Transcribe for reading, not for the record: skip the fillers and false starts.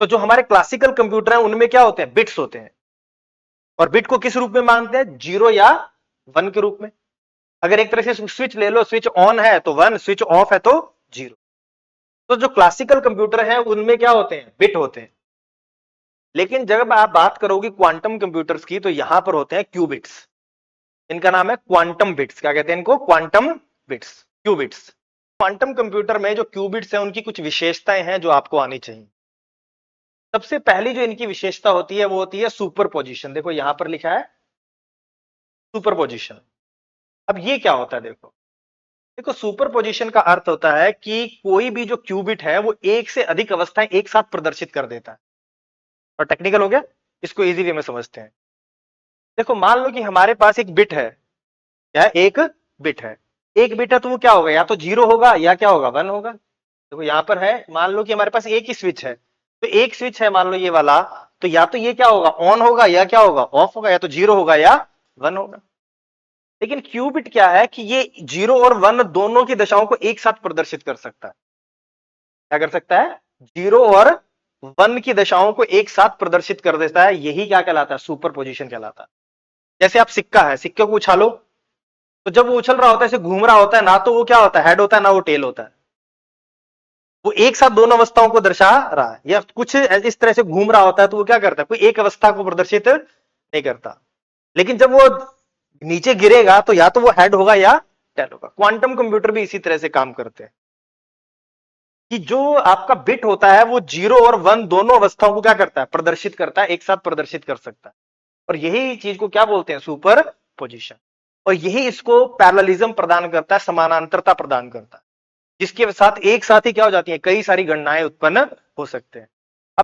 तो जो हमारे क्लासिकल कंप्यूटर हैं उनमें क्या होते हैं, बिट्स होते हैं, और बिट को किस रूप में मांगते हैं, 0 या 1 के रूप में। अगर एक तरह से स्विच ले लो, स्विच ऑन है तो 1, स्विच ऑफ है तो 0। तो जो क्लासिकल कंप्यूटर है उनमें क्या होते हैं, बिट होते हैं। लेकिन जब आप बात करोगे क्वांटम कंप्यूटर्स की, तो यहां पर होते हैं क्यूबिट्स। इनका नाम है क्वांटम बिट्स। क्या कहते हैं इनको, quantum bits, qubits. Quantum computer में जो क्यूबिट्स हैं उनकी कुछ विशेषताएं हैं जो आपको आनी चाहिए। सबसे पहली जो इनकी विशेषता होती है वो होती है सुपर पोजिशन। देखो यहां पर लिखा है सुपर पोजिशन। अब ये क्या होता है, देखो देखो सुपर पोजिशन का अर्थ होता है कि कोई भी जो क्यूबिट है वो एक से अधिक अवस्थाएं एक साथ प्रदर्शित कर देता है। और टेक्निकल हो गया, इसको इजी वे में समझते हैं। देखो मान लो कि हमारे पास एक बिट है, क्या एक बिट है, एक बिट है तो वो क्या होगा, या तो 0 होगा या क्या होगा, 1 होगा। देखो यहां पर है, मान लो कि हमारे पास एक ही स्विच है, तो एक स्विच है मान लो ये वाला, तो या तो ये क्या होगा, ऑन होगा या क्या होगा, ऑफ होगा, या तो 0 होगा या 1 होगा। लेकिन क्यूबिट क्या है कि ये 0 और 1 दोनों की दशाओं को एक साथ प्रदर्शित कर सकता है। क्या कर सकता है, 0 और 1 की दशाओं को एक साथ प्रदर्शित कर देता है। यही क्या कहलाता है, सुपर पोजिशन कहलाता है। जैसे आप सिक्का है, सिक्के को उछालो, तो जब वो उछल रहा होता है, ऐसे घूम रहा होता है, ना तो वो क्या होता है, हेड होता है, ना वो टेल होता है। वो एक साथ दोनों अवस्थाओं को दर्शा रहा है, या कुछ इस तरह से घूम रहा होता है, तो वो क्या करता है, कोई एक अवस्था को प्रदर्शित नहीं करता। लेकिन जब वो नीचे गिरेगा तो या तो वो हेड होगा या टेल होगा। क्वांटम कंप्यूटर भी इसी तरह से काम करते हैं कि जो आपका बिट होता है वो 0 और 1 दोनों अवस्थाओं को क्या करता है, प्रदर्शित करता है, एक साथ प्रदर्शित कर सकता है। और यही चीज को क्या बोलते हैं, सुपर पोजिशन। और यही इसको पैरेललिज्म प्रदान करता है, समानांतरता प्रदान करता है, जिसके साथ एक साथ ही क्या हो जाती है, कई सारी गणनाएं उत्पन्न हो सकते हैं।